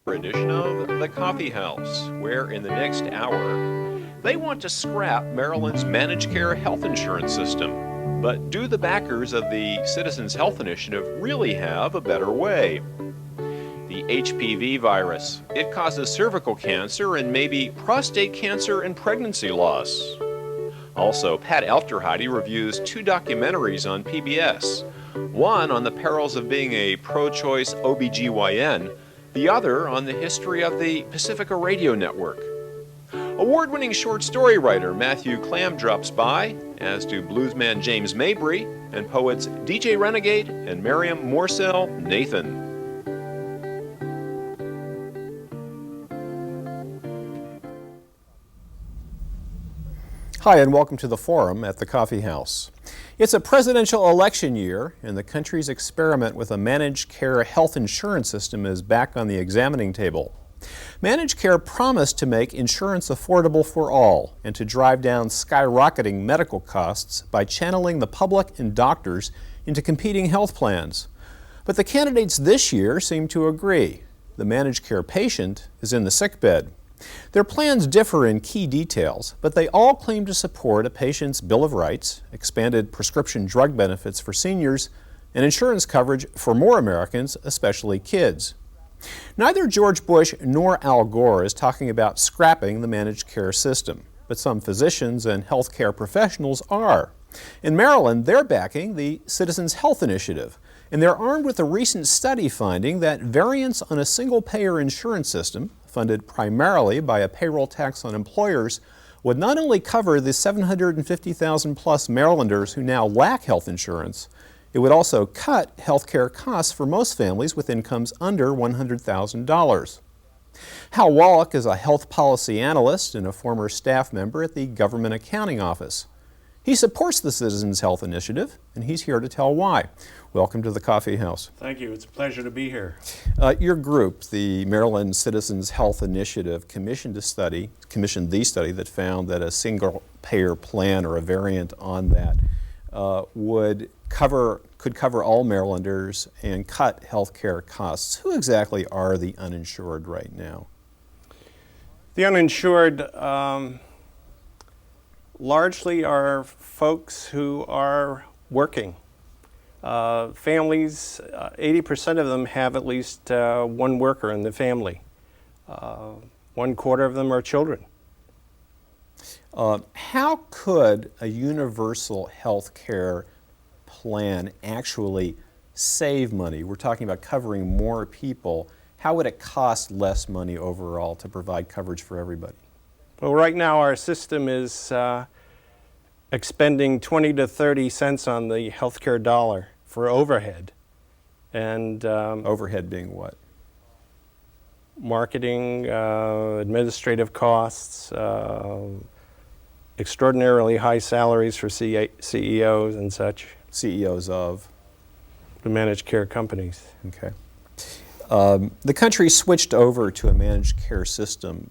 Edition of The Coffee House, where in the next hour, they want to scrap Maryland's managed care health insurance system. But do the backers of the Citizens Health Initiative really have a better way? The HPV virus. It causes cervical cancer and maybe prostate cancer and pregnancy loss. Also, Pat Aufderheide reviews 2 documentaries on PBS. One on the perils of being a pro-choice OBGYN, the other on the history of the Pacifica radio network. Award-winning short story writer Matthew Clam drops by, as do bluesman James Mabry, and poets DJ Renegade and Miriam Morsell Nathan. Hi, and welcome to the Forum at the Coffee House. It's a presidential election year, and the country's experiment with a managed care health insurance system is back on the examining table. Managed care promised to make insurance affordable for all and to drive down skyrocketing medical costs by channeling the public and doctors into competing health plans. But the candidates this year seem to agree. The managed care patient is in the sickbed. Their plans differ in key details, but they all claim to support a patient's Bill of Rights, expanded prescription drug benefits for seniors, and insurance coverage for more Americans, especially kids. Neither George Bush nor Al Gore is talking about scrapping the managed care system, but some physicians and healthcare professionals are. In Maryland, they're backing the Citizens Health Initiative, and they're armed with a recent study finding that variance on a single-payer insurance system, funded primarily by a payroll tax on employers, would not only cover the 750,000 plus Marylanders who now lack health insurance, it would also cut health care costs for most families with incomes under $100,000. Hal Wallach is a health policy analyst and a former staff member at the Government Accounting Office. He supports the Citizens Health Initiative, and he's here to tell why. Welcome to the Coffee House. Thank you. It's a pleasure to be here. Your group, the Maryland Citizens Health Initiative, commissioned the study that found that a single-payer plan or a variant on that could cover all Marylanders and cut health care costs. Who exactly are the uninsured right now? The uninsured largely are folks who are working. Families, 80% of them have at least one worker in the family. 1/4 of them are children. How could a universal health care plan actually save money? We're talking about covering more people. How would it cost less money overall to provide coverage for everybody? Well, right now our system is expending 20 to 30 cents on the healthcare dollar for overhead. And overhead being what? Marketing, administrative costs, extraordinarily high salaries for CEOs and such. CEOs of? The managed care companies. Okay. The country switched over to a managed care system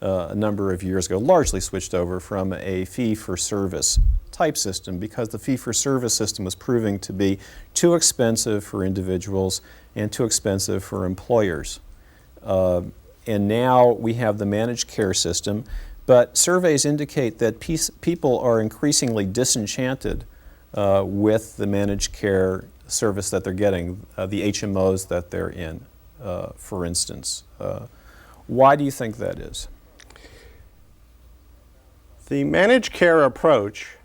a number of years ago, largely switched over from a fee-for-service type system because the fee-for-service system was proving to be too expensive for individuals and too expensive for employers. And now we have the managed care system, but surveys indicate that people are increasingly disenchanted with the managed care service that they're getting, the HMOs that they're in, for instance. Why do you think that is? The managed care approach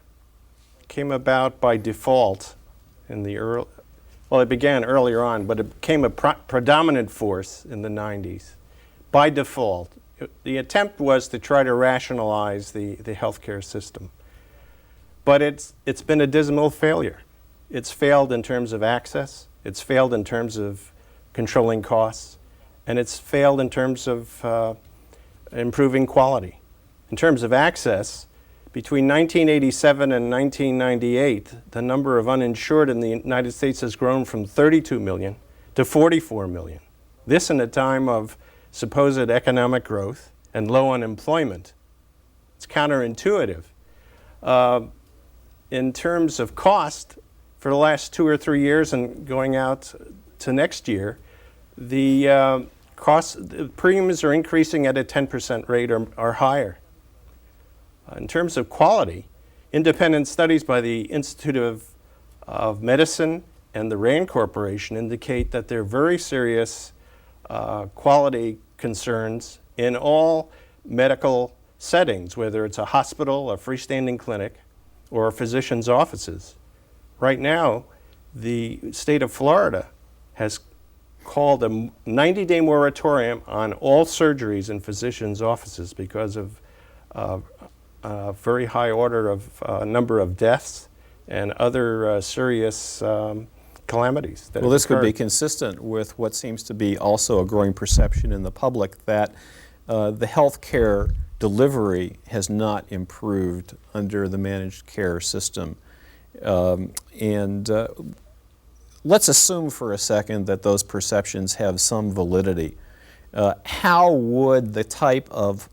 came about by default in the it began earlier on, but it became a predominant force in the 90s. By default, the attempt was to try to rationalize the healthcare system. But it's been a dismal failure. It's failed in terms of access, it's failed in terms of controlling costs, and it's failed in terms of improving quality. In terms of access, between 1987 and 1998, the number of uninsured in the United States has grown from 32 million to 44 million. This in a time of supposed economic growth and low unemployment. It's counterintuitive. In terms of cost, for the last 2 or 3 years and going out to next year, the the premiums are increasing at a 10% rate or higher. In terms of quality, independent studies by the Institute of Medicine and the RAND Corporation indicate that there are very serious quality concerns in all medical settings, whether it's a hospital, a freestanding clinic, or physicians' offices. Right now, the state of Florida has called a 90-day moratorium on all surgeries in physicians' offices because of a very high order of number of deaths and other serious calamities. Well, this could be consistent with what seems to be also a growing perception in the public that the health care delivery has not improved under the managed care system. Let's assume for a second that those perceptions have some validity. How would the type of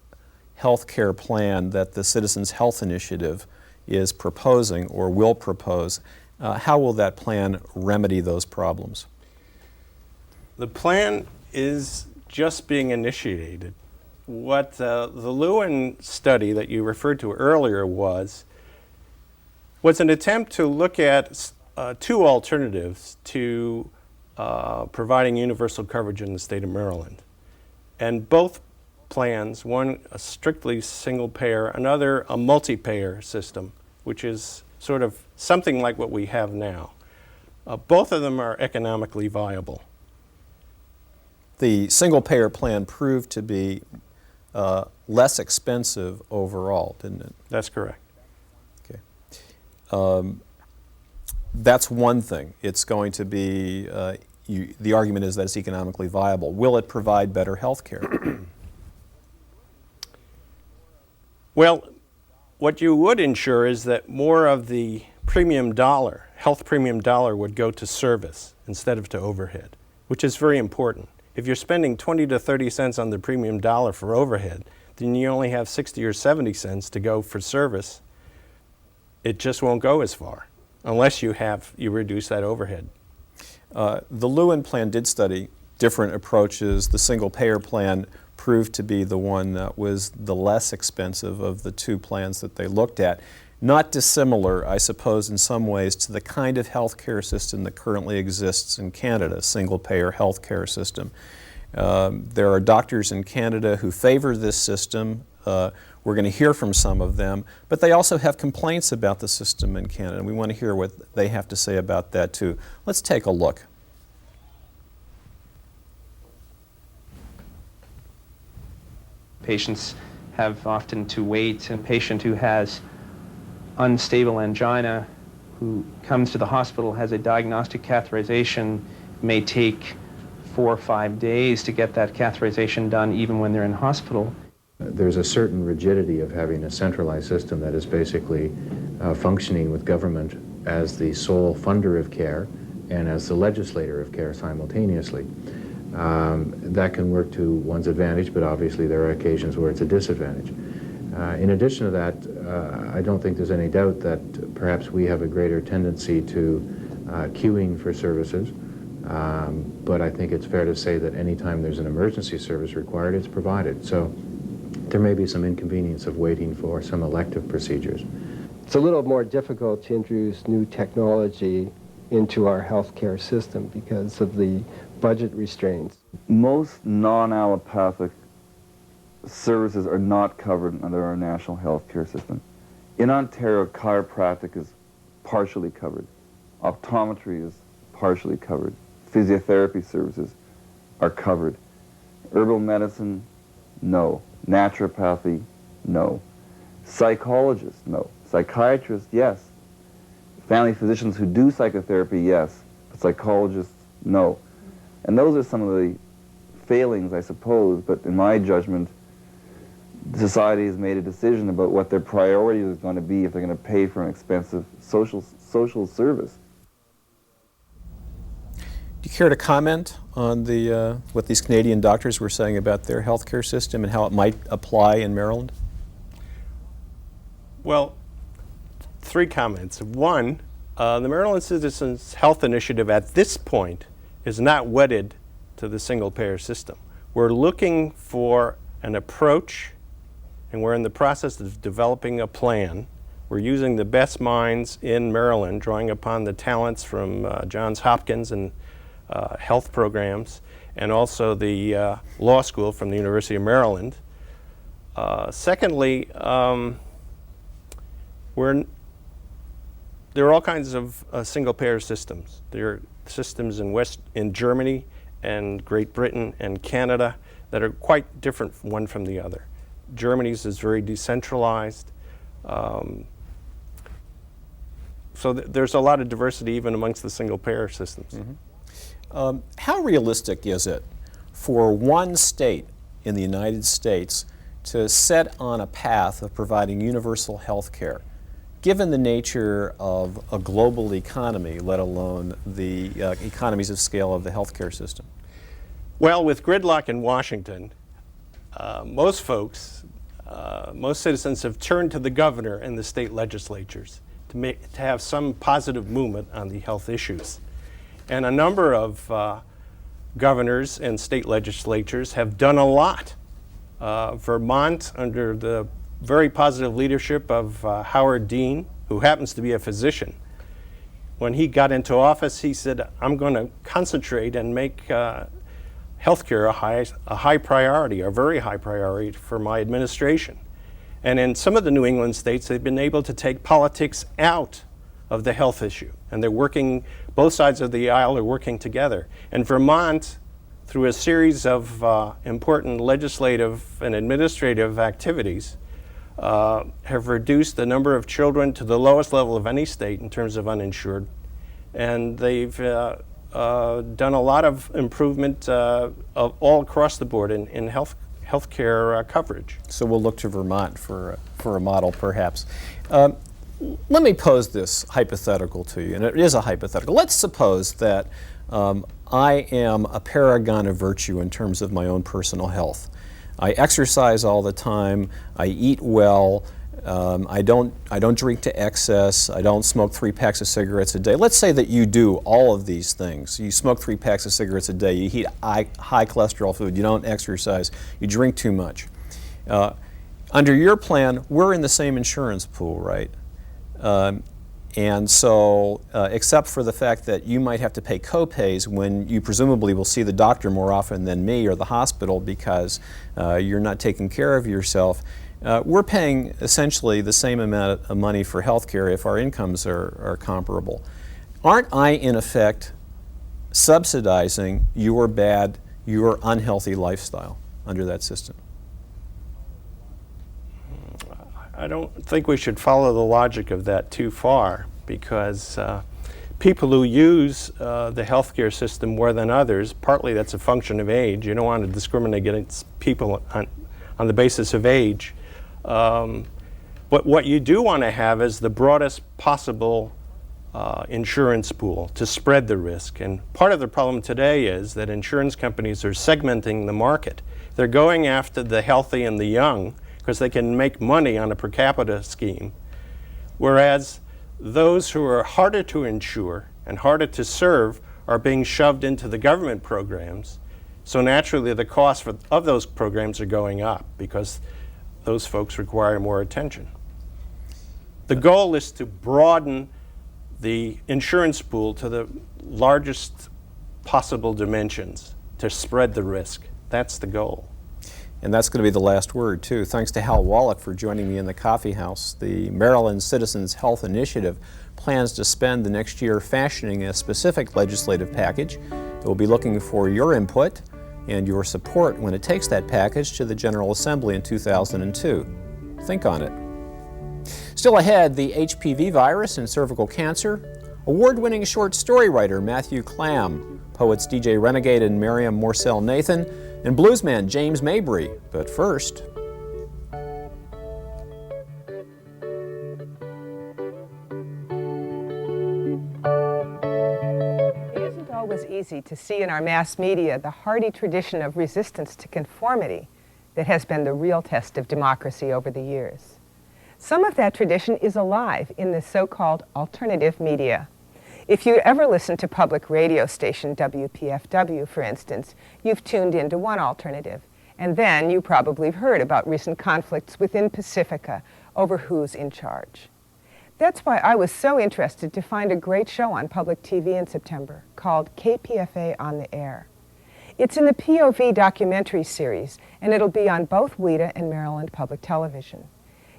health care plan that the Citizens Health Initiative is proposing or will propose, how will that plan remedy those problems? The plan is just being initiated. What the Lewin study that you referred to earlier was an attempt to look at two alternatives to providing universal coverage in the state of Maryland. And both plans, one a strictly single payer, another a multi-payer system, which is sort of something like what we have now. Both of them are economically viable. The single payer plan proved to be less expensive overall, didn't it? That's correct. Okay. That's one thing. It's going to be, the argument is that it's economically viable. Will it provide better health care? Well, what you would ensure is that more of the premium dollar, health premium dollar, would go to service instead of to overhead, which is very important. If you're spending 20 to 30 cents on the premium dollar for overhead, then you only have 60 or 70 cents to go for service. It just won't go as far unless you reduce that overhead. The Lewin plan did study different approaches. The single payer plan proved to be the one that was the less expensive of the two plans that they looked at. Not dissimilar, I suppose, in some ways to the kind of health care system that currently exists in Canada, single payer health care system. There are doctors in Canada who favor this system. We're going to hear from some of them, but they also have complaints about the system in Canada, and we want to hear what they have to say about that too. Let's take a look. Patients have often to wait. A patient who has unstable angina, who comes to the hospital, has a diagnostic catheterization, may take 4 or 5 days to get that catheterization done even when they're in hospital. There's a certain rigidity of having a centralized system that is basically functioning with government as the sole funder of care and as the legislator of care simultaneously. That can work to one's advantage, but obviously there are occasions where it's a disadvantage. In addition to that, I don't think there's any doubt that perhaps we have a greater tendency to queuing for services, but I think it's fair to say that anytime there's an emergency service required, it's provided. So there may be some inconvenience of waiting for some elective procedures. It's a little more difficult to introduce new technology into our healthcare system because of the budget restraints. Most non-allopathic services are not covered under our national health care system. In Ontario, chiropractic is partially covered. Optometry is partially covered. Physiotherapy services are covered. Herbal medicine, no. Naturopathy, no. Psychologists, no. Psychiatrists, yes. Family physicians who do psychotherapy, yes. But psychologists, no. And those are some of the failings, I suppose, but in my judgment, society has made a decision about what their priority is going to be if they're going to pay for an expensive social service. Do you care to comment on what these Canadian doctors were saying about their healthcare system and how it might apply in Maryland? Well, 3 comments. One, the Maryland Citizens Health Initiative at this point is not wedded to the single-payer system. We're looking for an approach, and we're in the process of developing a plan. We're using the best minds in Maryland, drawing upon the talents from Johns Hopkins and health programs, and also the law school from the University of Maryland. Secondly, there are all kinds of single-payer systems. There are systems in Germany and Great Britain and Canada that are quite different one from the other. Germany's is very decentralized. So there's a lot of diversity even amongst the single-payer systems. Mm-hmm. How realistic is it for one state in the United States to set on a path of providing universal health care, given the nature of a global economy, let alone the economies of scale of the healthcare system? Well, with gridlock in Washington, most folks, most citizens have turned to the governor and the state legislatures to have some positive movement on the health issues. And a number of governors and state legislatures have done a lot. Vermont, under the very positive leadership of Howard Dean, who happens to be a physician, when he got into office, he said, I'm going to concentrate and make healthcare a high priority, a very high priority for my administration. And in some of the New England states, they've been able to take politics out of the health issue. And they're working, both sides of the aisle are working together. And Vermont, through a series of important legislative and administrative activities, have reduced the number of children to the lowest level of any state in terms of uninsured. And they've done a lot of improvement all across the board in healthcare coverage. So we'll look to Vermont for a model, perhaps. Let me pose this hypothetical to you, and it is a hypothetical. Let's suppose that I am a paragon of virtue in terms of my own personal health. I exercise all the time, I eat well, I don't drink to excess, I don't smoke 3 packs of cigarettes a day. Let's say that you do all of these things. You smoke 3 packs of cigarettes a day, you eat high cholesterol food, you don't exercise, you drink too much. Under your plan, we're in the same insurance pool, right? And so, except for the fact that you might have to pay co-pays when you presumably will see the doctor more often than me or the hospital because you're not taking care of yourself, we're paying essentially the same amount of money for health care if our incomes are comparable. Aren't I, in effect, subsidizing your unhealthy lifestyle under that system? I don't think we should follow the logic of that too far, because people who use the healthcare system more than others, partly that's a function of age. You don't want to discriminate against people on the basis of age. But what you do want to have is the broadest possible insurance pool to spread the risk. And part of the problem today is that insurance companies are segmenting the market. They're going after the healthy and the young, because they can make money on a per capita scheme, whereas those who are harder to insure and harder to serve are being shoved into the government programs. So naturally the costs of those programs are going up because those folks require more attention. The goal is to broaden the insurance pool to the largest possible dimensions to spread the risk. That's the goal. And that's going to be the last word, too. Thanks to Hal Wallach for joining me in the coffee house. The Maryland Citizens Health Initiative plans to spend the next year fashioning a specific legislative package. It will be looking for your input and your support when it takes that package to the General Assembly in 2002. Think on it. Still ahead, the HPV virus and cervical cancer, award-winning short story writer Matthew Clam, poets DJ Renegade and Miriam Morcell Nathan, and bluesman James Mabry. But first, it isn't always easy to see in our mass media the hardy tradition of resistance to conformity that has been the real test of democracy over the years. Some of that tradition is alive in the so-called alternative media. If you ever listen to public radio station WPFW, for instance, you've tuned into one alternative. And then you probably have heard about recent conflicts within Pacifica over who's in charge. That's why I was so interested to find a great show on public TV in September called KPFA on the Air. It's in the P.O.V. documentary series, and it'll be on both WIDA and Maryland Public Television.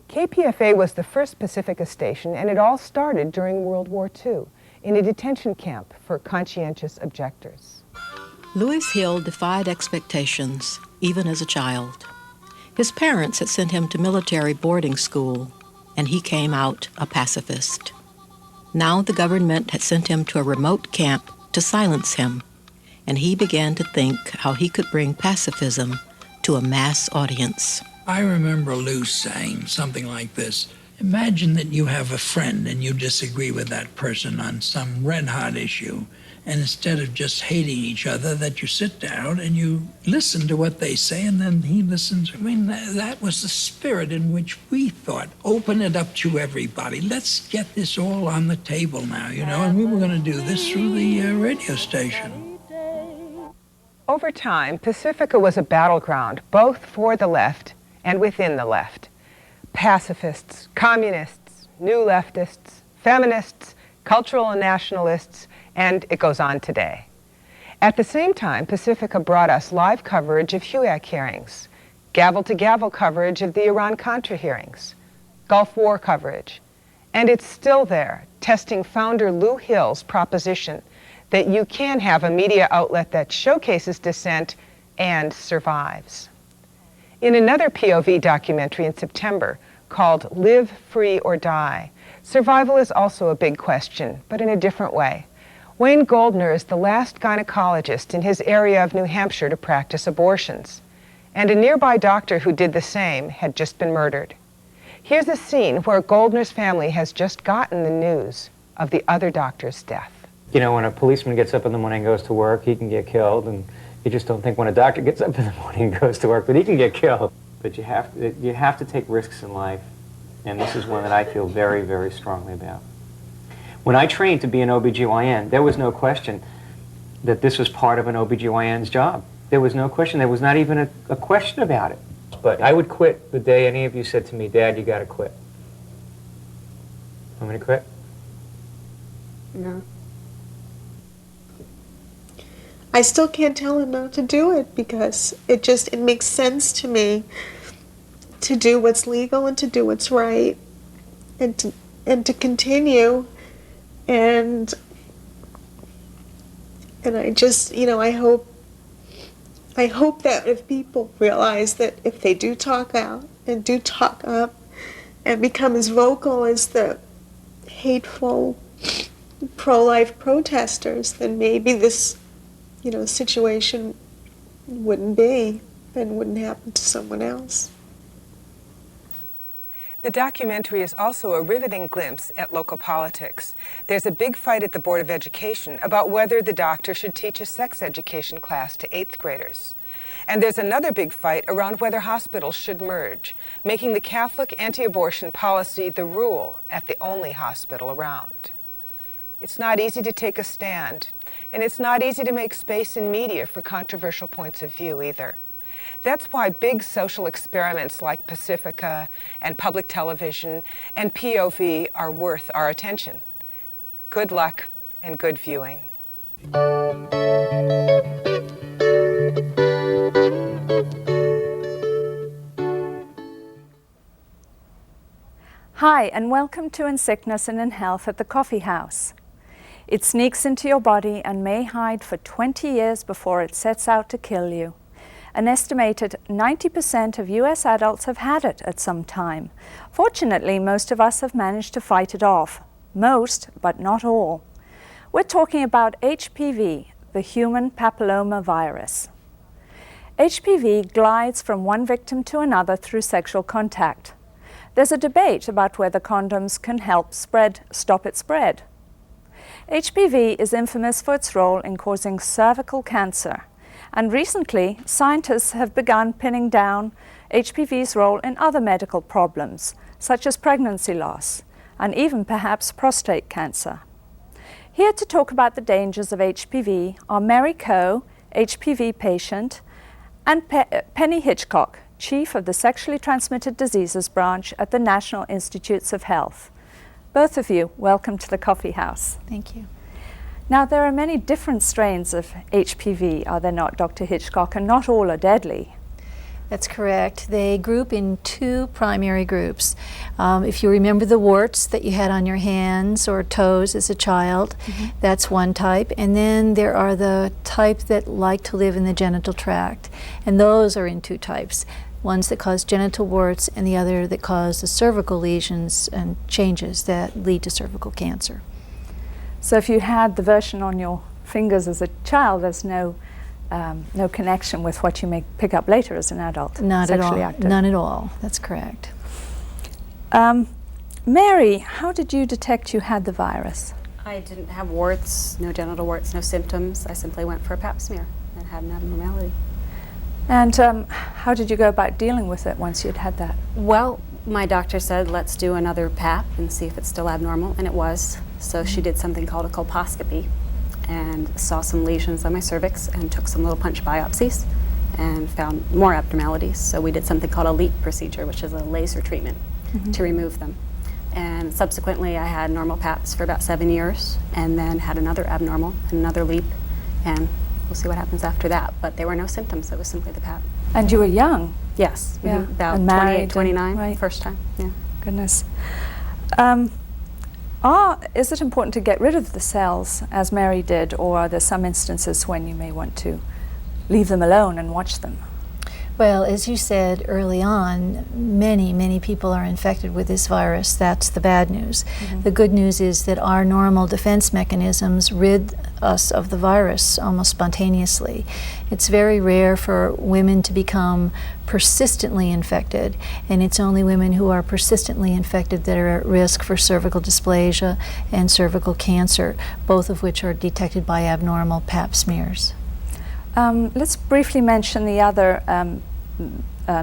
KPFA was the first Pacifica station, and it all started during World War II in a detention camp for conscientious objectors. Louis Hill defied expectations, even as a child. His parents had sent him to military boarding school, and he came out a pacifist. Now the government had sent him to a remote camp to silence him, and he began to think how he could bring pacifism to a mass audience. I remember Lou saying something like this: imagine that you have a friend and you disagree with that person on some red-hot issue, and instead of just hating each other, that you sit down and you listen to what they say, and then he listens. I mean, that was the spirit in which we thought, open it up to everybody. Let's get this all on the table now, you know, and we were going to do this through the radio station. Over time, Pacifica was a battleground both for the left and within the left. Pacifists, communists, new leftists, feminists, cultural and nationalists, and it goes on today. At the same time, Pacifica brought us live coverage of HUAC hearings, gavel-to-gavel coverage of the Iran-Contra hearings, Gulf War coverage, and it's still there, testing founder Lou Hill's proposition that you can have a media outlet that showcases dissent and survives. In another P.O.V. documentary in September called Live, Free, or Die, survival is also a big question, but in a different way. Wayne Goldner is the last gynecologist in his area of New Hampshire to practice abortions, and a nearby doctor who did the same had just been murdered. Here's a scene where Goldner's family has just gotten the news of the other doctor's death. You know, when a policeman gets up in the morning and goes to work, he can get killed, and you just don't think when a doctor gets up in the morning and goes to work, but he can get killed. But you have to take risks in life, and this is one that I feel very, very strongly about. When I trained to be an OBGYN, there was no question that this was part of an OBGYN's job. There was no question. There was not even a question about it. But I would quit the day any of you said to me, Dad, you got to quit. Want me to quit? No. I still can't tell him not to do it because it makes sense to me to do what's legal and to do what's right and to continue and I just, you know, I hope that if people realize that if they do talk out and do talk up and become as vocal as the hateful pro-life protesters, then maybe this, you know, situation wouldn't be and wouldn't happen to someone else. The documentary is also a riveting glimpse at local politics. There's a big fight at the Board of Education about whether the doctor should teach a sex education class to 8th graders. And there's another big fight around whether hospitals should merge, making the Catholic anti-abortion policy the rule at the only hospital around. It's not easy to take a stand, and it's not easy to make space in media for controversial points of view either. That's why big social experiments like Pacifica and public television and P.O.V. are worth our attention. Good luck and good viewing. Hi, and welcome to In Sickness and in Health at the Coffee House. It sneaks into your body and may hide for 20 years before it sets out to kill you. An estimated 90% of US adults have had it at some time. Fortunately, most of us have managed to fight it off. Most, but not all. We're talking about HPV, the human papilloma virus. HPV glides from one victim to another through sexual contact. There's a debate about whether condoms can help stop its spread. HPV is infamous for its role in causing cervical cancer, and recently scientists have begun pinning down HPV's role in other medical problems, such as pregnancy loss, and even perhaps prostate cancer. Here to talk about the dangers of HPV are Mary Coe, HPV patient, and Penny Hitchcock, Chief of the Sexually Transmitted Diseases Branch at the National Institutes of Health. Both of you, welcome to the Coffee House. Thank you. Now, there are many different strains of HPV, are there not, Dr. Hitchcock, and not all are deadly? That's correct. They group in two primary groups. If you remember the warts that you had on your hands or toes as a child, that's one type. And then there are the type that like to live in the genital tract. And those are in two types. Ones that cause genital warts and the other that cause the cervical lesions and changes that lead to cervical cancer. So if you had the version on your fingers as a child, there's no connection with what you may pick up later as an adult. Not at all. Active. None at all. That's correct. Mary, how did you detect you had the virus? I didn't have warts, no genital warts, no symptoms. I simply went for a pap smear and had an abnormality. And how did you go about dealing with it once you'd had that? Well, my doctor said, let's do another pap and see if it's still abnormal, and it was. So she did something called a colposcopy and saw some lesions on my cervix and took some little punch biopsies and found more abnormalities. So we did something called a LEAP procedure, which is a laser treatment to remove them. And subsequently, I had normal paps for about 7 years and then had another abnormal and another LEAP, and we'll see what happens after that. But there were no symptoms. It was simply the pap. And you were young? Yes. Yeah. About and married 28, 29, right. First time. Yeah. Goodness. Is it important to get rid of the cells, as Mary did, or are there some instances when you may want to leave them alone and watch them? Well, as you said early on, many people are infected with this virus. That's the bad news. The good news is that our normal defense mechanisms rid us of the virus almost spontaneously. It's very rare for women to become persistently infected, and it's only women who are persistently infected that are at risk for cervical dysplasia and cervical cancer, both of which are detected by abnormal pap smears. Let's briefly mention the other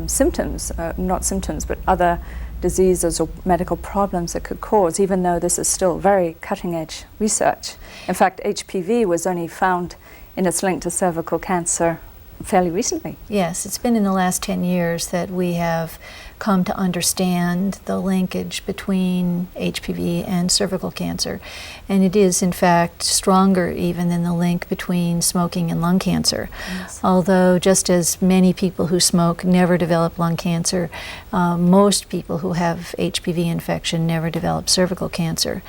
symptoms, not symptoms, but other diseases or medical problems it could cause, even though this is still very cutting-edge research. In fact, HPV was only found in its link to cervical cancer fairly recently. Yes, it's been in the last 10 years that we have come to understand the linkage between HPV and cervical cancer. And it is, in fact, stronger even than the link between smoking and lung cancer. Yes. Although just as many people who smoke never develop lung cancer, most people who have HPV infection never develop cervical cancer.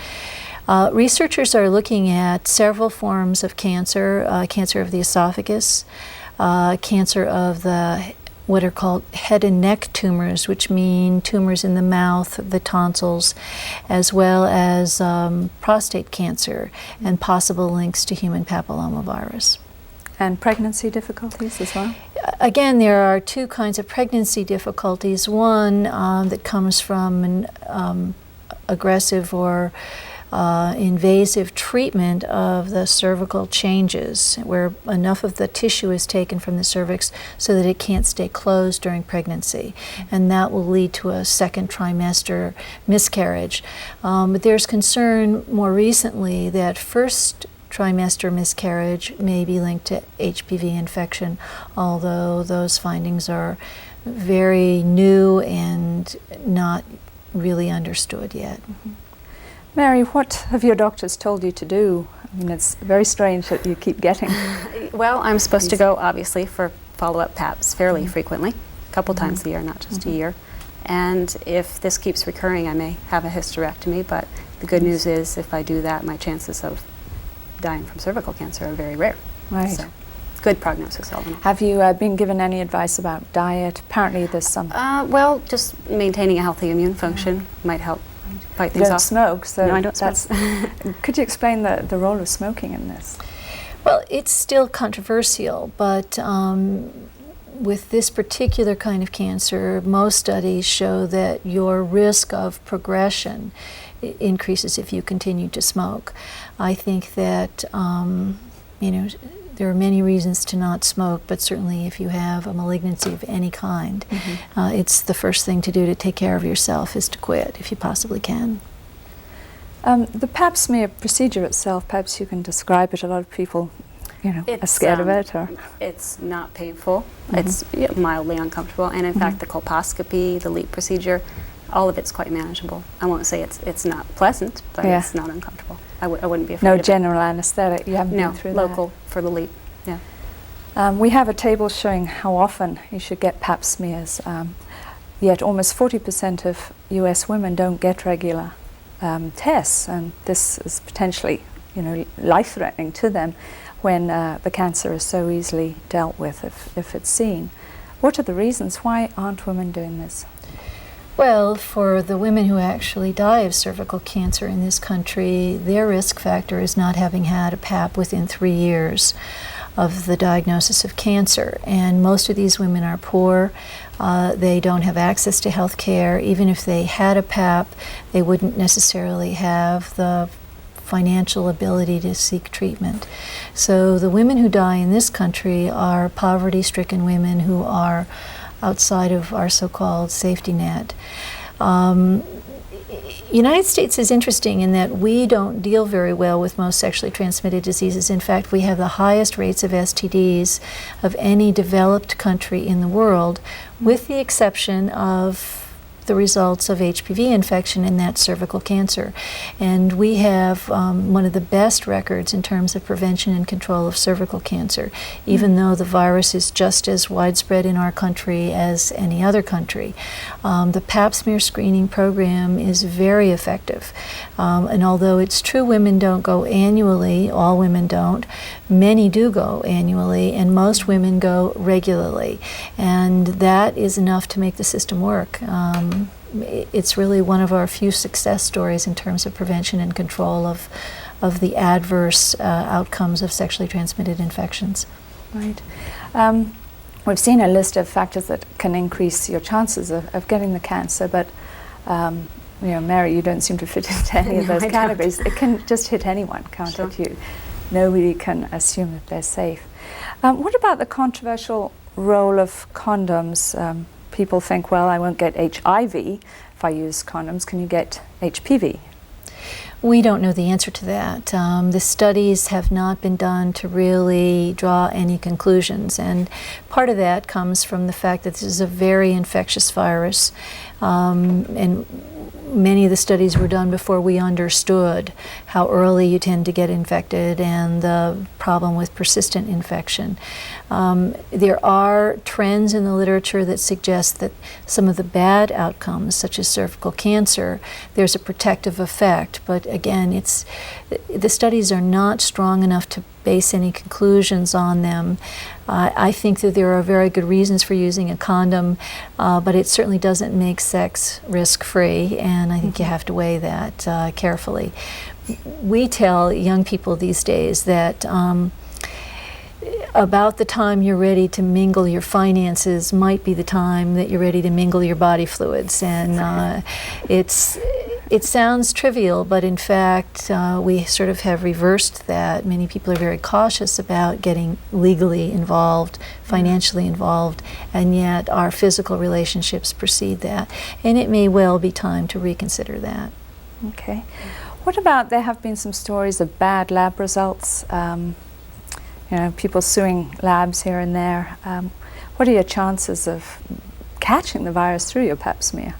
Researchers are looking at several forms of cancer, cancer of the esophagus, cancer of what are called head and neck tumors, which mean tumors in the mouth, the tonsils, as well as prostate cancer and possible links to human papillomavirus. And pregnancy difficulties as well? Again, there are two kinds of pregnancy difficulties. One that comes from an aggressive or invasive treatment of the cervical changes, where enough of the tissue is taken from the cervix so that it can't stay closed during pregnancy, and that will lead to a second trimester miscarriage. But there's concern more recently that first trimester miscarriage may be linked to HPV infection, although those findings are very new and not really understood yet. Mary, what have your doctors told you to do? I mean, it's very strange that you keep getting. Well, I'm supposed to go, obviously, for follow-up PAPs fairly frequently, a couple times a year, not just a year. And if this keeps recurring, I may have a hysterectomy, but the good news is if I do that, my chances of dying from cervical cancer are very rare. Right. So, good prognosis. Have you been given any advice about diet? Apparently there's some... well, just maintaining a healthy immune function might help fight things off. You don't smoke, so no, I don't smoke. Could you explain the role of smoking in this? Well, it's still controversial, but with this particular kind of cancer, most studies show that your risk of progression increases if you continue to smoke. I think that, there are many reasons to not smoke, but certainly if you have a malignancy of any kind, it's the first thing to do to take care of yourself is to quit if you possibly can. The pap smear procedure itself, perhaps you can describe it. A lot of people, are scared of it. Or it's not painful. It's mildly uncomfortable. And in fact, the colposcopy, the LEAP procedure, all of it's quite manageable. I won't say it's not pleasant, but it's not uncomfortable. I wouldn't be afraid of it. No general anesthetic. You haven't been through that? No, local for the LEAP. Yeah. We have a table showing how often you should get pap smears. Yet almost 40% of US women don't get regular tests, and this is potentially, life-threatening to them when the cancer is so easily dealt with if it's seen. What are the reasons? Why aren't women doing this? Well, for the women who actually die of cervical cancer in this country, their risk factor is not having had a PAP within 3 years of the diagnosis of cancer. And most of these women are poor. They don't have access to health care. Even if they had a PAP, they wouldn't necessarily have the financial ability to seek treatment. So the women who die in this country are poverty-stricken women who are outside of our so-called safety net. United States is interesting in that we don't deal very well with most sexually transmitted diseases. In fact, we have the highest rates of STDs of any developed country in the world, with the exception of the results of HPV infection, and that's cervical cancer. And we have one of the best records in terms of prevention and control of cervical cancer, even though the virus is just as widespread in our country as any other country. The pap smear screening program is very effective. And although it's true women don't go annually, all women don't, many do go annually, and most women go regularly. And that is enough to make the system work. It's really one of our few success stories in terms of prevention and control of the adverse outcomes of sexually transmitted infections. Right. We've seen a list of factors that can increase your chances of getting the cancer, but Mary, you don't seem to fit into any of those categories. It can just hit anyone, can't it? You? Nobody can assume that they're safe. What about the controversial role of condoms? People think, well, I won't get HIV if I use condoms. Can you get HPV? We don't know the answer to that. The studies have not been done to really draw any conclusions, and part of that comes from the fact that this is a very infectious virus, and many of the studies were done before we understood how early you tend to get infected and the problem with persistent infection. There are trends in the literature that suggest that some of the bad outcomes, such as cervical cancer, there's a protective effect, but again, the studies are not strong enough to base any conclusions on them. I think that there are very good reasons for using a condom, but it certainly doesn't make sex risk-free, and I think you have to weigh that carefully. We tell young people these days that about the time you're ready to mingle your finances might be the time that you're ready to mingle your body fluids, and it sounds trivial, but in fact, we sort of have reversed that. Many people are very cautious about getting legally involved, financially involved, and yet our physical relationships precede that. And it may well be time to reconsider that. Okay. What about, there have been some stories of bad lab results, people suing labs here and there. What are your chances of catching the virus through your pap smear,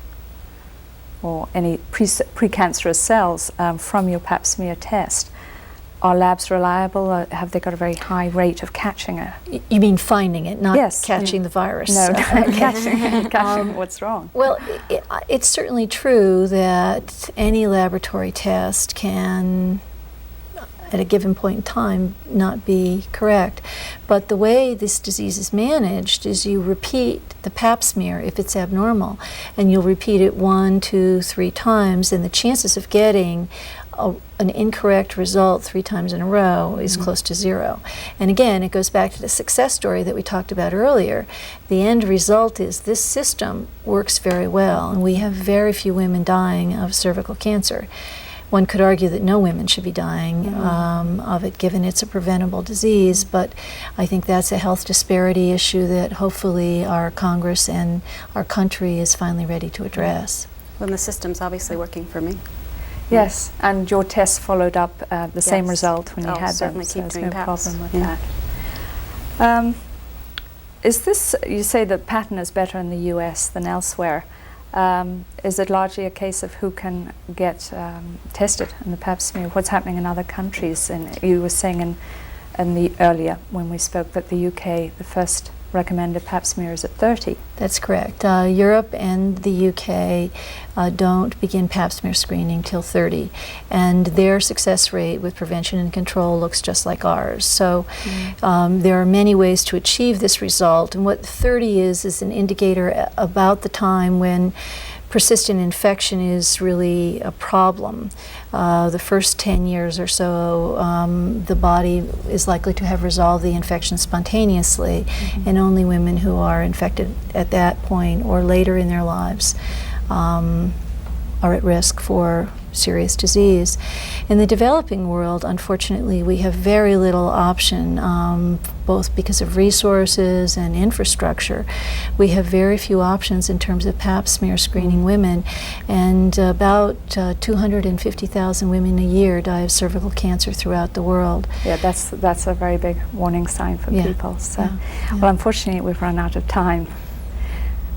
or any precancerous cells from your pap smear test? Are labs reliable, or have they got a very high rate of catching it? You mean finding it, not catching the virus? No, catching what's wrong. Well, it's certainly true that any laboratory test can, at a given point in time, not be correct. But the way this disease is managed is you repeat the pap smear if it's abnormal, and you'll repeat it 1, 2, 3 times, and the chances of getting an incorrect result 3 times in a row is close to 0. And again, it goes back to the success story that we talked about earlier. The end result is this system works very well, and we have very few women dying of cervical cancer. One could argue that no women should be dying of it, given it's a preventable disease, but I think that's a health disparity issue that hopefully our Congress and our country is finally ready to address. Well, the system's obviously working for me. Yes, and your tests followed up the same Yes. result when you I'll had them, certainly so keep there's doing no PAPs. problem with Yeah. that. Is this, you say the pattern is better in the US than elsewhere. Is it largely a case of who can get tested in the pap smear? What's happening in other countries? And you were saying in the earlier when we spoke that the UK, the first recommended pap smear is at 30. That's correct. Europe and the UK don't begin pap smear screening till 30, and their success rate with prevention and control looks just like ours. So there are many ways to achieve this result, and what 30 is an indicator about the time when persistent infection is really a problem. The first 10 years or so, the body is likely to have resolved the infection spontaneously, and only women who are infected at that point or later in their lives are at risk for serious disease. In the developing world, unfortunately, we have very little option, both because of resources and infrastructure. We have very few options in terms of pap smear screening women, and about 250,000 women a year die of cervical cancer throughout the world. Yeah, that's a very big warning sign for people. So, well, unfortunately, we've run out of time.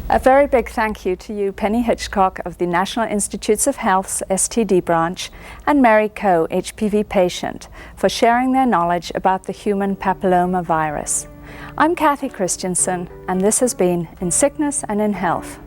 A very big thank you to you, Penny Hitchcock of the National Institutes of Health's STD branch, and Mary Coe, HPV patient, for sharing their knowledge about the human papilloma virus. I'm Cathy Kristiansen, and this has been In Sickness and in Health.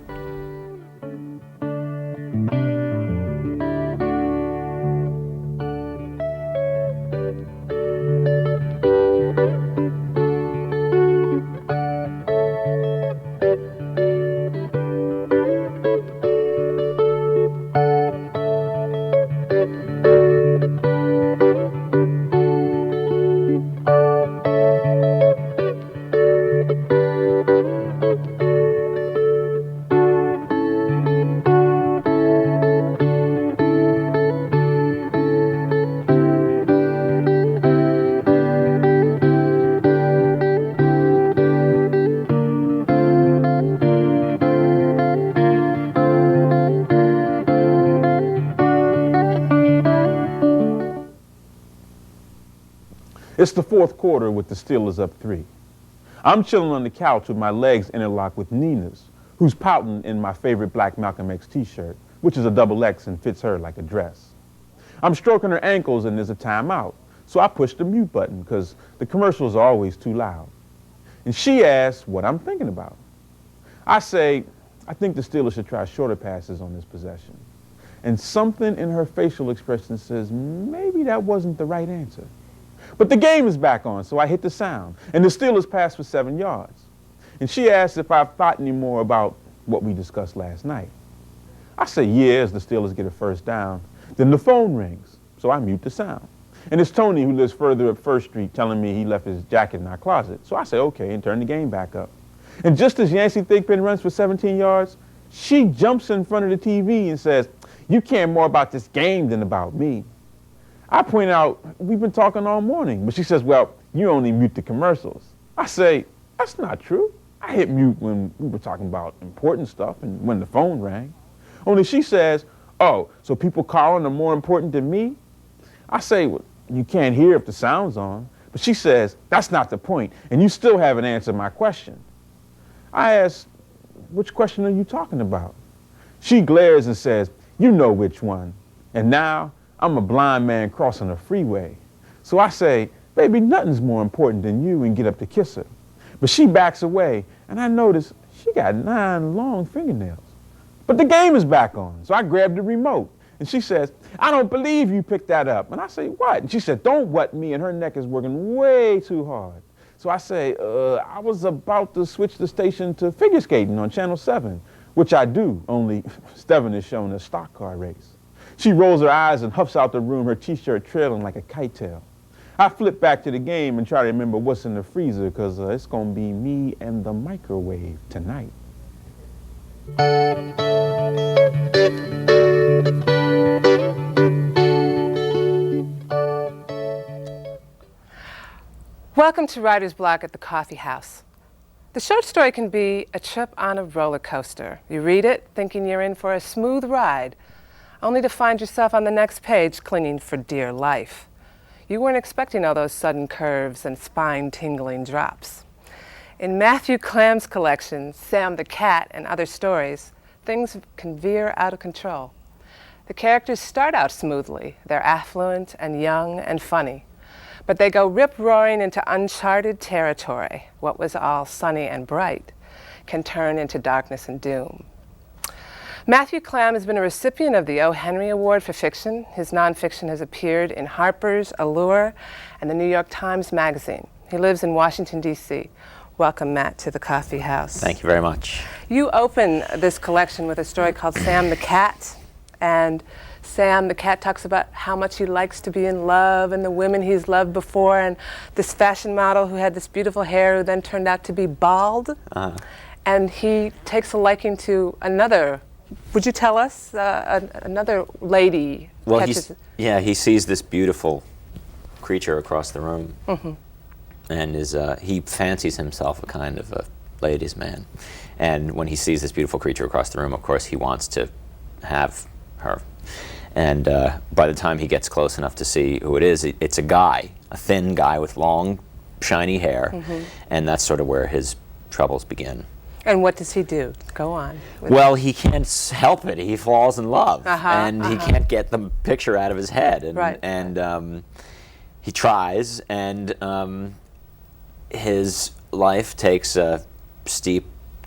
It's the fourth quarter with the Steelers up 3. I'm chilling on the couch with my legs interlocked with Nina's, who's pouting in my favorite black Malcolm X t-shirt, which is a XX and fits her like a dress. I'm stroking her ankles and there's a timeout, so I push the mute button because the commercials are always too loud. And she asks what I'm thinking about. I say, I think the Steelers should try shorter passes on this possession. And something in her facial expression says maybe that wasn't the right answer. But the game is back on, so I hit the sound, and the Steelers pass for 7 yards. And she asks if I've thought any more about what we discussed last night. I say yeah as the Steelers get a first down. Then the phone rings, so I mute the sound. And it's Tony, who lives further up First Street, telling me he left his jacket in our closet. So I say okay and turn the game back up. And just as Yancey Thigpen runs for 17 yards, she jumps in front of the TV and says, "You care more about this game than about me." I point out, we've been talking all morning, but she says, well, you only mute the commercials. I say, that's not true. I hit mute when we were talking about important stuff and when the phone rang. Only she says, oh, so people calling are more important than me? I say, well, you can't hear if the sound's on. But she says, that's not the point, and you still haven't answered my question. I ask, which question are you talking about? She glares and says, you know which one. And now, I'm a blind man crossing a freeway. So I say, baby, nothing's more important than you, and get up to kiss her. But she backs away, and I notice she got 9 long fingernails. But the game is back on, so I grab the remote. And she says, I don't believe you picked that up. And I say, what? And she said, don't what me, and her neck is working way too hard. So I say, I was about to switch the station to figure skating on Channel 7, which I do, only Steven is showing a stock car race. She rolls her eyes and huffs out the room, her t-shirt trailing like a kite tail. I flip back to the game and try to remember what's in the freezer, because it's going to be me and the microwave tonight. Welcome to Writer's Block at the Coffee House. The short story can be a trip on a roller coaster. You read it thinking you're in for a smooth ride, only to find yourself on the next page clinging for dear life. You weren't expecting all those sudden curves and spine-tingling drops. In Matthew Clam's collection, Sam the Cat and Other Stories, things can veer out of control. The characters start out smoothly. They're affluent and young and funny. But they go rip-roaring into uncharted territory. What was all sunny and bright can turn into darkness and doom. Matthew Clam has been a recipient of the O. Henry Award for Fiction. His nonfiction has appeared in Harper's, Allure, and the New York Times Magazine. He lives in Washington, D.C. Welcome, Matt, to the Coffee House. Thank you very much. You open this collection with a story called Sam the Cat. And Sam the Cat talks about how much he likes to be in love and the women he's loved before, and this fashion model who had this beautiful hair who then turned out to be bald. And he takes a liking to another, would you tell us, another lady? Well, he sees this beautiful creature across the room, and he fancies himself a kind of a ladies' man. And when he sees this beautiful creature across the room, of course, he wants to have her. And by the time he gets close enough to see who it is, it's a guy, a thin guy with long, shiny hair, and that's sort of where his troubles begin. And what does he do? Go on. Well, he can't help it. He falls in love, and he can't get the picture out of his head. And, and he tries, and his life takes a steep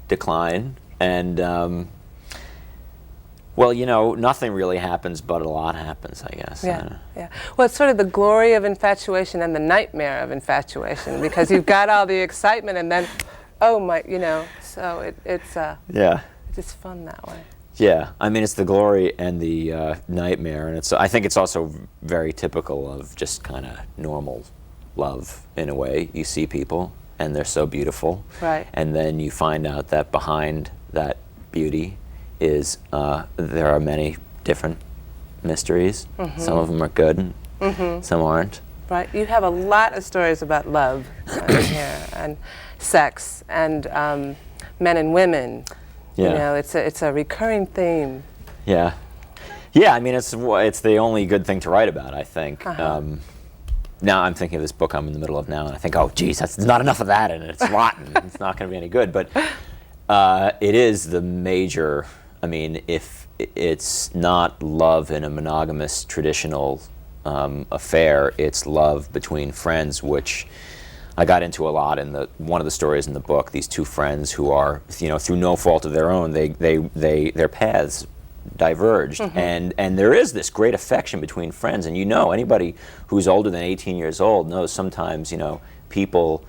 decline, and well, you know, nothing really happens, but a lot happens, I guess. Yeah. Well, it's sort of the glory of infatuation and the nightmare of infatuation, because you've got all the excitement, and then, oh my, you know, so it's just fun that way. Yeah, I mean, it's the glory and the nightmare, and I think it's also very typical of just kind of normal love in a way. You see people, and they're so beautiful, and then you find out that behind that beauty is there are many different mysteries. Some of them are good, some aren't. Right. You have a lot of stories about love here, and sex, and men and women. Yeah. You know, it's a recurring theme. Yeah. Yeah, I mean, it's the only good thing to write about, I think. Now I'm thinking of this book I'm in the middle of now, and I think, oh, geez, that's not enough of that in it. It's rotten. It's not going to be any good. But it is the major. I mean, if it's not love in a monogamous traditional affair, it's love between friends, which I got into a lot in one of the stories in the book. These two friends who are, you know, through no fault of their own, their paths diverged, and there is this great affection between friends. And you know, anybody who's older than 18 years old knows sometimes, you know, people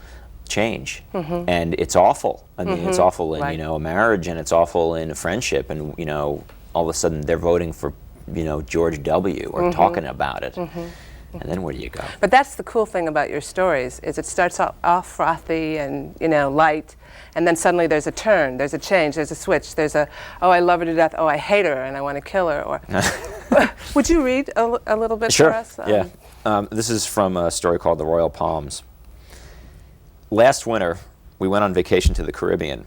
change, and it's awful. I mean, it's awful in you know, a marriage, and it's awful in a friendship, and you know, all of a sudden they're voting for, you know, George W. or talking about it, and then where do you go? But that's the cool thing about your stories, is it starts off frothy and, you know, light, and then suddenly there's a turn, there's a change, there's a switch, there's a, oh, I love her to death, oh, I hate her and I want to kill her. Or would you read a little bit for us? Yeah. This is from a story called The Royal Palms. Last winter, we went on vacation to the Caribbean.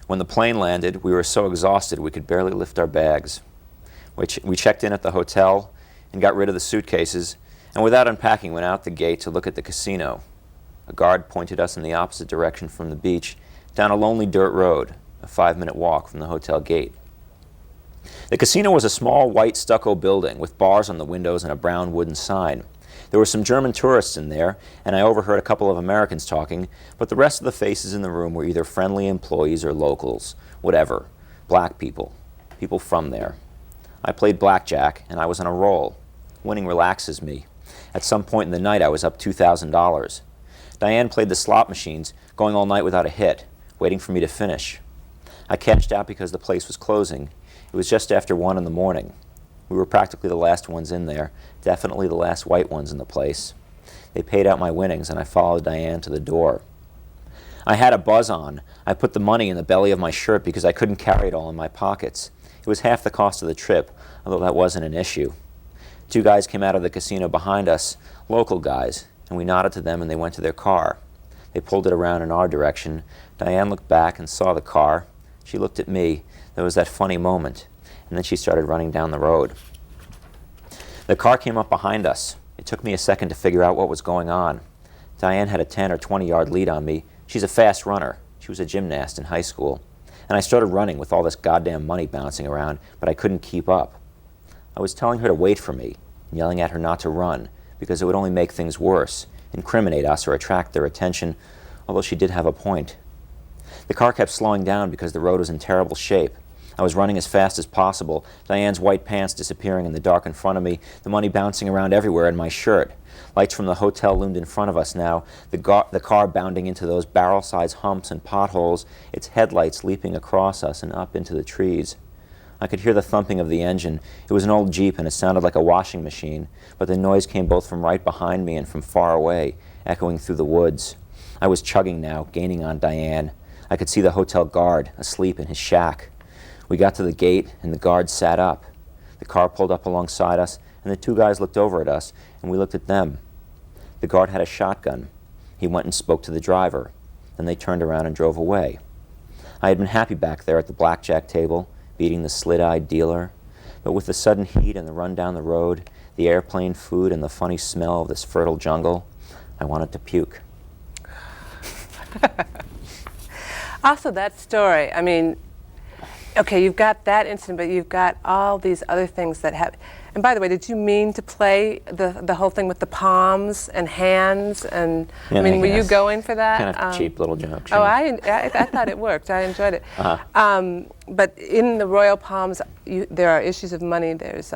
When the plane landed, we were so exhausted we could barely lift our bags. We checked in at the hotel and got rid of the suitcases, and without unpacking went out the gate to look at the casino. A guard pointed us in the opposite direction from the beach, down a lonely dirt road, a 5-minute walk from the hotel gate. The casino was a small white stucco building with bars on the windows and a brown wooden sign. There were some German tourists in there, and I overheard a couple of Americans talking, but the rest of the faces in the room were either friendly employees or locals, whatever, black people, people from there. I played blackjack, and I was on a roll. Winning relaxes me. At some point in the night, I was up $2,000. Diane played the slot machines, going all night without a hit, waiting for me to finish. I cashed out because the place was closing. It was just after 1 in the morning. We were practically the last ones in there, definitely the last white ones in the place. They paid out my winnings, and I followed Diane to the door. I had a buzz on. I put the money in the belly of my shirt because I couldn't carry it all in my pockets. It was half the cost of the trip, although that wasn't an issue. 2 guys came out of the casino behind us, local guys, and we nodded to them and they went to their car. They pulled it around in our direction. Diane looked back and saw the car. She looked at me. There was that funny moment, and then she started running down the road. The car came up behind us. It took me a second to figure out what was going on. Diane had a 10 or 20 yard lead on me. She's a fast runner. She was a gymnast in high school. And I started running with all this goddamn money bouncing around, but I couldn't keep up. I was telling her to wait for me, yelling at her not to run, because it would only make things worse, incriminate us or attract their attention, although she did have a point. The car kept slowing down because the road was in terrible shape. I was running as fast as possible, Diane's white pants disappearing in the dark in front of me, the money bouncing around everywhere in my shirt. Lights from the hotel loomed in front of us now, the car bounding into those barrel-sized humps and potholes, its headlights leaping across us and up into the trees. I could hear the thumping of the engine. It was an old Jeep and it sounded like a washing machine, but the noise came both from right behind me and from far away, echoing through the woods. I was chugging now, gaining on Diane. I could see the hotel guard, asleep in his shack. We got to the gate and the guard sat up. The car pulled up alongside us and the two guys looked over at us and we looked at them. The guard had a shotgun. He went and spoke to the driver. Then they turned around and drove away. I had been happy back there at the blackjack table, beating the slit-eyed dealer, but with the sudden heat and the run down the road, the airplane food and the funny smell of this fertile jungle, I wanted to puke. Also, that story, I mean, okay, you've got that incident, but you've got all these other things that have. And by the way, did you mean to play the whole thing with the palms and hands? And Yeah, I mean, were you yes. going for that? Kind of cheap little joke. Oh, I thought it worked. I enjoyed it. But in the Royal Palms, there are issues of money. There's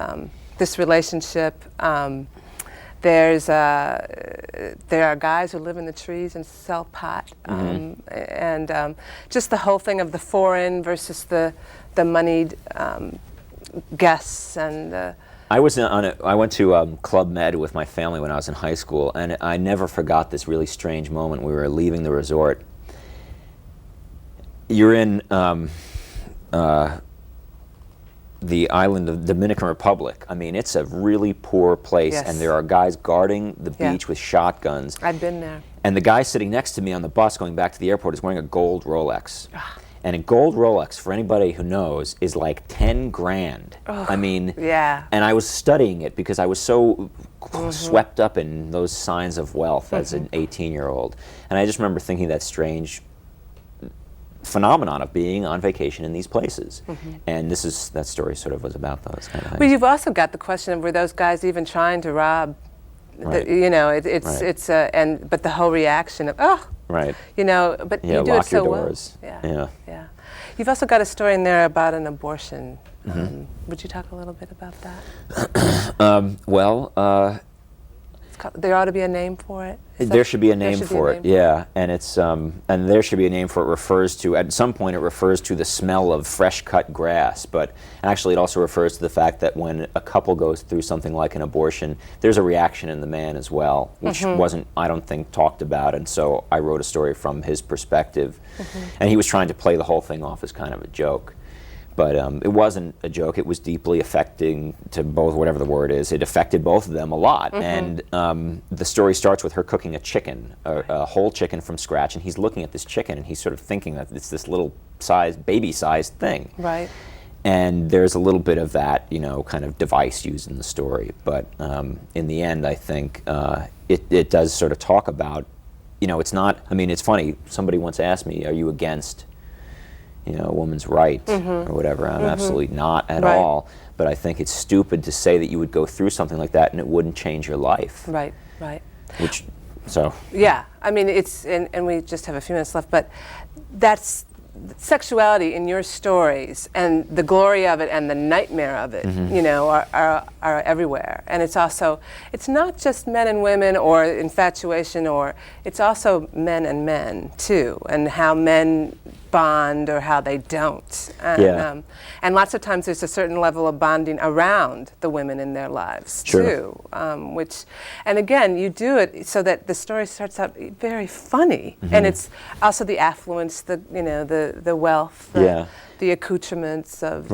this relationship. There are guys who live in the trees and sell pot, and just the whole thing of the foreign versus the moneyed guests and. I went to Club Med with my family when I was in high school, and I never forgot this really strange moment. We were leaving the resort. You're in the island of Dominican Republic. I mean, it's a really poor place, Yes. and there are guys guarding the beach with shotguns. I've been there. And the guy sitting next to me on the bus going back to the airport is wearing a gold Rolex. And a gold Rolex, for anybody who knows, is like 10 grand. Oh, I mean, yeah. And I was studying it because I was so swept up in those signs of wealth as an 18-year-old. And I just remember thinking that strange phenomenon of being on vacation in these places. And that story sort of was about those kind of things. But you've also got the question of were those guys even trying to rob? Right. You know, but the whole reaction of Right. you know, but Yeah, you do lock it so your well. doors. Yeah. You've also got a story in there about an abortion. Would you talk a little bit about that? There ought to be a name for it. There should be a name for it, yeah. And it's and there should be a name for it. Refers to, at some point, it refers to the smell of fresh cut grass. But actually, it also refers to the fact that when a couple goes through something like an abortion, there's a reaction in the man as well, which wasn't, I don't think, talked about. And so I wrote a story from his perspective, and he was trying to play the whole thing off as kind of a joke. But it wasn't a joke. It was deeply affecting to both, whatever the word is. It affected both of them a lot. And the story starts with her cooking a chicken, a whole chicken from scratch. And he's looking at this chicken and he's sort of thinking that it's this little baby-sized thing. Right. And there's a little bit of that, you know, kind of device used in the story. But in the end, I think it does sort of talk about, you know, it's not, I mean, it's funny. Somebody once asked me, are you against, you know, a woman's right or whatever? I'm absolutely not at all. But I think it's stupid to say that you would go through something like that and it wouldn't change your life. Right. Yeah, I mean, it's, and we just have a few minutes left, but that's sexuality in your stories and the glory of it and the nightmare of it, you know, are everywhere. And it's also, it's not just men and women or infatuation, or it's also men and men too, and how men bond or how they don't. And lots of times there's a certain level of bonding around the women in their lives too, which, and again, you do it so that the story starts out very funny, and it's also the affluence, you know, the wealth, the accoutrements of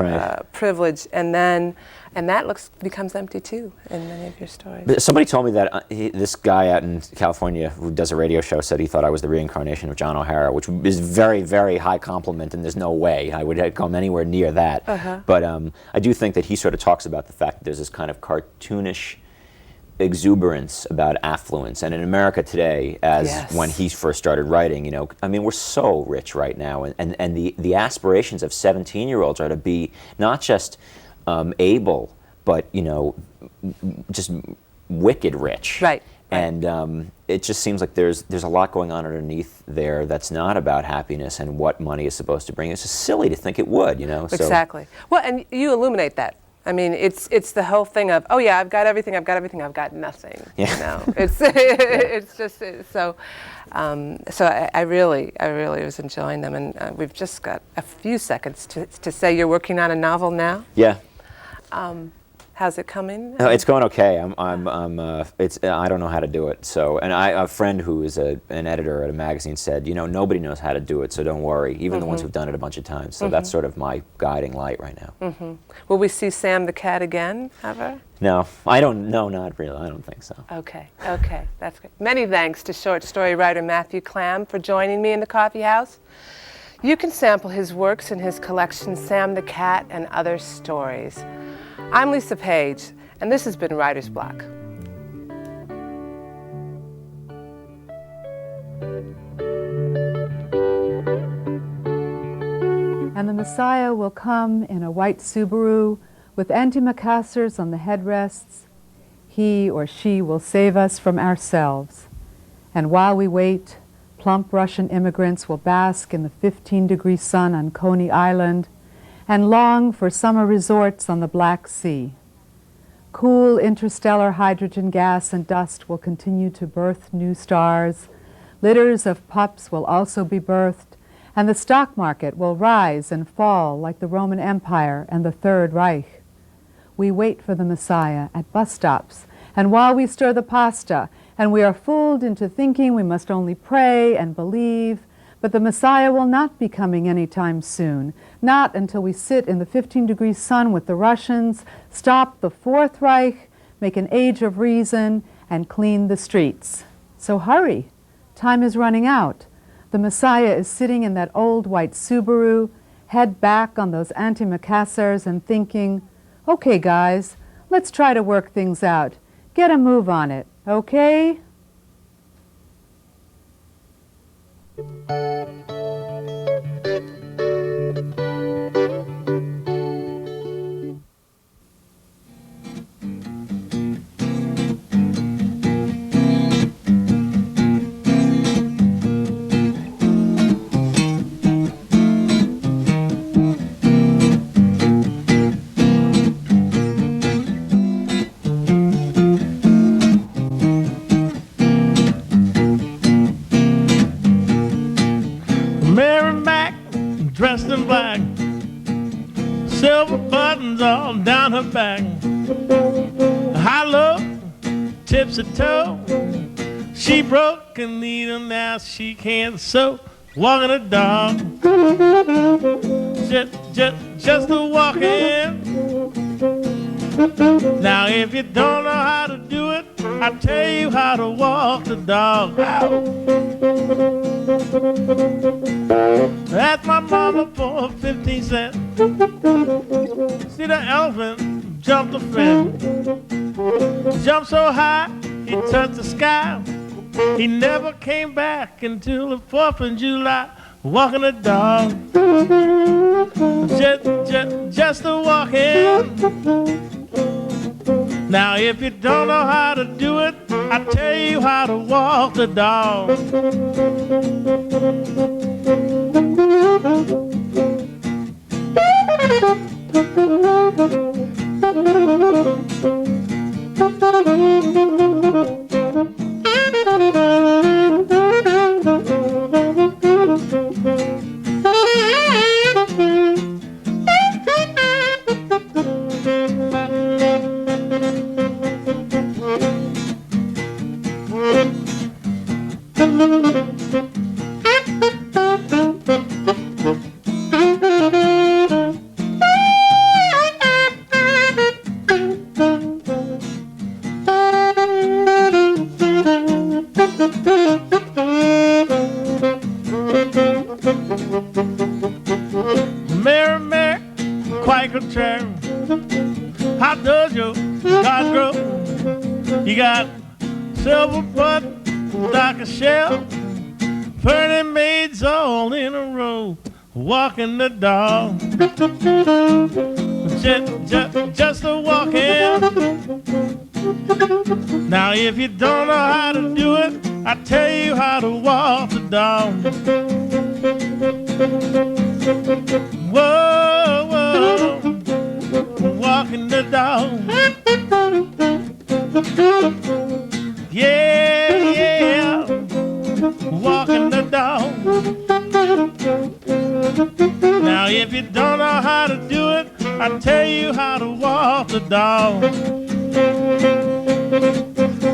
privilege, and that becomes empty too in many of your stories. But somebody told me that this guy out in California who does a radio show said he thought I was the reincarnation of John O'Hara, which is very, very high compliment, and there's no way I would come anywhere near that. Uh-huh. But I do think that he sort of talks about the fact that there's this kind of cartoonish exuberance about affluence. And in America today, as Yes. when he first started writing, you know, I mean, we're so rich right now, and the aspirations of 17-year-olds are to be not just able, but, you know, just wicked rich. Right. And it just seems like there's a lot going on underneath there that's not about happiness and what money is supposed to bring. It's just silly to think it would, you know. Exactly. Well, and you illuminate that. I mean, it's the whole thing of, oh yeah, I've got everything, I've got nothing. Yeah. You know, it's just so. So I really was enjoying them, and we've just got a few seconds to say you're working on a novel now. Yeah. How's it coming? No, it's going okay. I don't know how to do it. So, and a friend who is an editor at a magazine said, you know, nobody knows how to do it, so don't worry. Even the ones who've done it a bunch of times. So that's sort of my guiding light right now. Will we see Sam the cat again ever? No, I don't. No, not really. I don't think so. Okay, that's good. Many thanks to short story writer Matthew Clam for joining me in the coffee house. You can sample his works in his collection, Sam the Cat and Other Stories. I'm Lisa Page, and this has been Writer's Block. And the Messiah will come in a white Subaru with antimacassars on the headrests. He or she will save us from ourselves. And while we wait, plump Russian immigrants will bask in the 15-degree sun on Coney Island and long for summer resorts on the Black Sea. Cool interstellar hydrogen gas and dust will continue to birth new stars. Litters of pups will also be birthed, and the stock market will rise and fall like the Roman Empire and the Third Reich. We wait for the Messiah at bus stops, and while we stir the pasta, and we are fooled into thinking we must only pray and believe, but the Messiah will not be coming anytime soon, not until we sit in the 15-degree sun with the Russians, stop the Fourth Reich, make an age of reason, and clean the streets. So hurry. Time is running out. The Messiah is sitting in that old white Subaru, head back on those antimacassars and thinking, okay, guys, let's try to work things out. Get a move on it, okay? Dressed in black, silver buttons all down her back, high low, tips her toe. She broke a needle, now she can't sew. Walking a dog, just a walking. Now if you don't know how to do it, I'll tell you how to walk the dog. That's my mama for 15 cents. See the elephant jump the fence. Jumped so high, he touched the sky. He never came back until the 4th of July. Walking a dog, just a walking. Now if you don't know how to do it, I'll tell you how to walk the dog. cycle turn? How does your God grow? You got silver button, darker shell, pretty maids all in a row, walking the dog. Just a walking. Now if you don't know how to do it, I tell you how to walk the dog. Whoa, whoa, walking the dog. Yeah, yeah, walking the dog. Now if you don't know how to do it, I'll tell you how to walk the dog.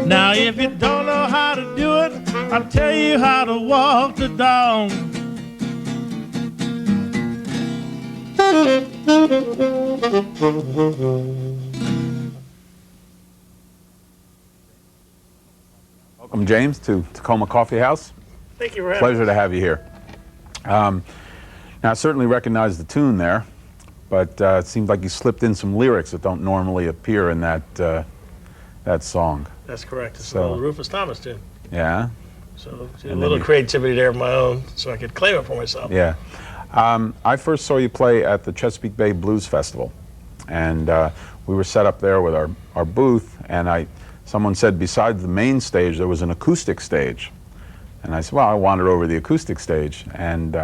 Now if you don't know how to do it, I'll tell you how to walk the dog. Welcome, James, to Tacoma Coffee House. Thank you for having Pleasure to have you here. Now, I certainly recognize the tune there, but it seems like you slipped in some lyrics that don't normally appear in that song. That's correct. It's So- an old Rufus Thomas tune. Yeah? So a And little then creativity there of my own so I could claim it for myself. Yeah. I first saw you play at the Chesapeake Bay Blues Festival, and we were set up there with our booth, and someone said besides the main stage there was an acoustic stage. And I said, well, I wandered over the acoustic stage, and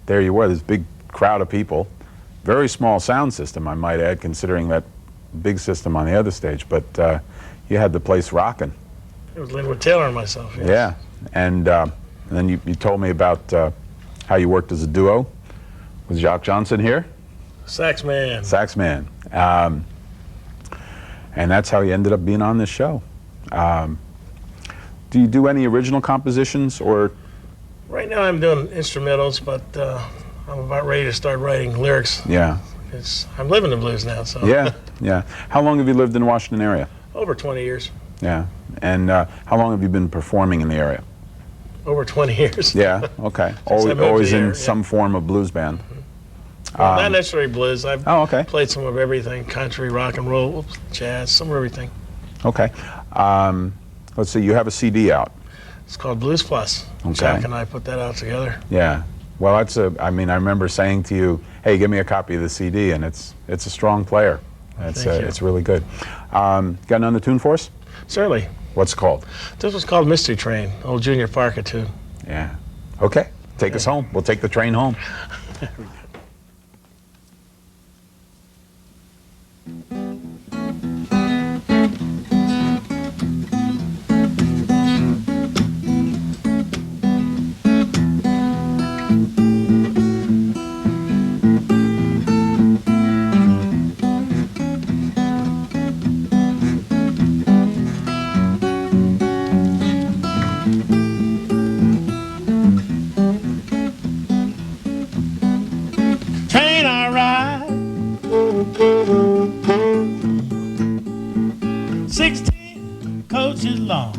there you were, this big crowd of people. Very small sound system, I might add, considering that big system on the other stage, but you had the place rocking. It was Linwood Taylor and myself. Yes. Yeah, and then you told me about how you worked as a duo with Jacques Johnson here. Sax man. Sax man. And that's how you ended up being on this show. Do you do any original compositions, or? Right now I'm doing instrumentals, but I'm about ready to start writing lyrics. Yeah. I'm living the blues now, so. Yeah, yeah. How long have you lived in the Washington area? Over 20 years. Yeah. And how long have you been performing in the area? Over 20 years. Yeah, okay. Since I moved Always here, in yeah. some form of blues band. Well, not necessarily blues. I've okay. played some of everything, country, rock and roll, jazz, some of everything. Okay. Let's see, you have a CD out. It's called Blues Plus. Okay. Jack and I put that out together. Yeah. Well, I remember saying to you, hey, give me a copy of the CD, and it's a strong player. Thank you. It's really good. Got another tune for us? Certainly. What's it called? This was called Mystery Train, old Junior Parker tune. Yeah. Okay. Take us home. We'll take the train home. Train I ride, 16 coaches long.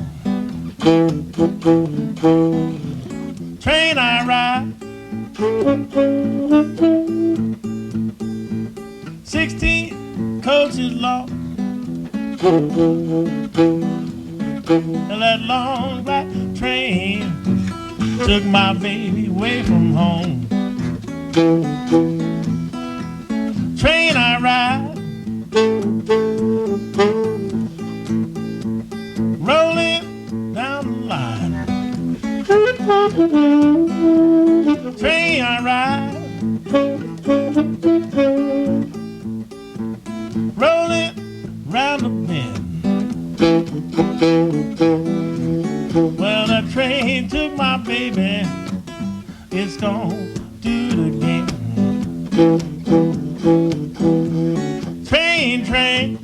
Train I ride, 16 coaches long. And that long black train took my baby away from home. Train I ride, rolling down the line. Train I ride, rolling round the bend. Well, that train took my baby, it's gonna do it again. Train, train,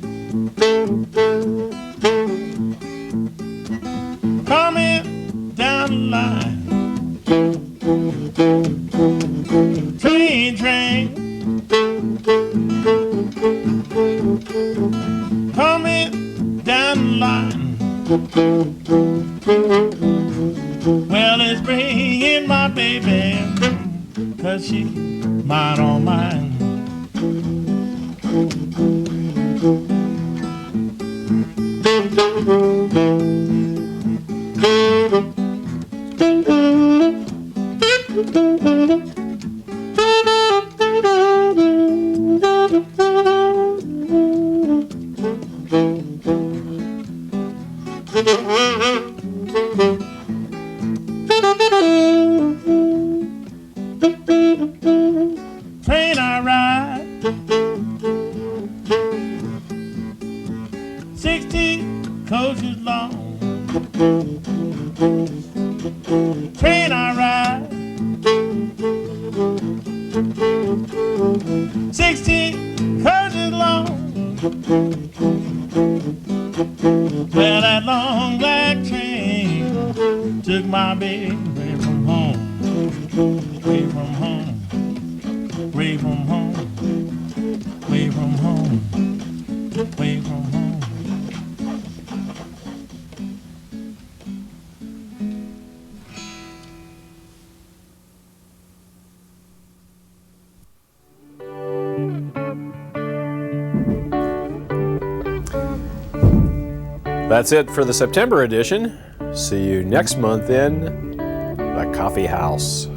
coming down the line. Train, train, coming down the line. Well, it's bringing my baby, 'cause she's mine, all mine. I ride, 16 coaches long. Train I ride, 16 coaches long. Well, that long black train took my baby away from home, away from home, away from home, away from home, away from home. That's it for the September edition. See you next month in the Coffee House.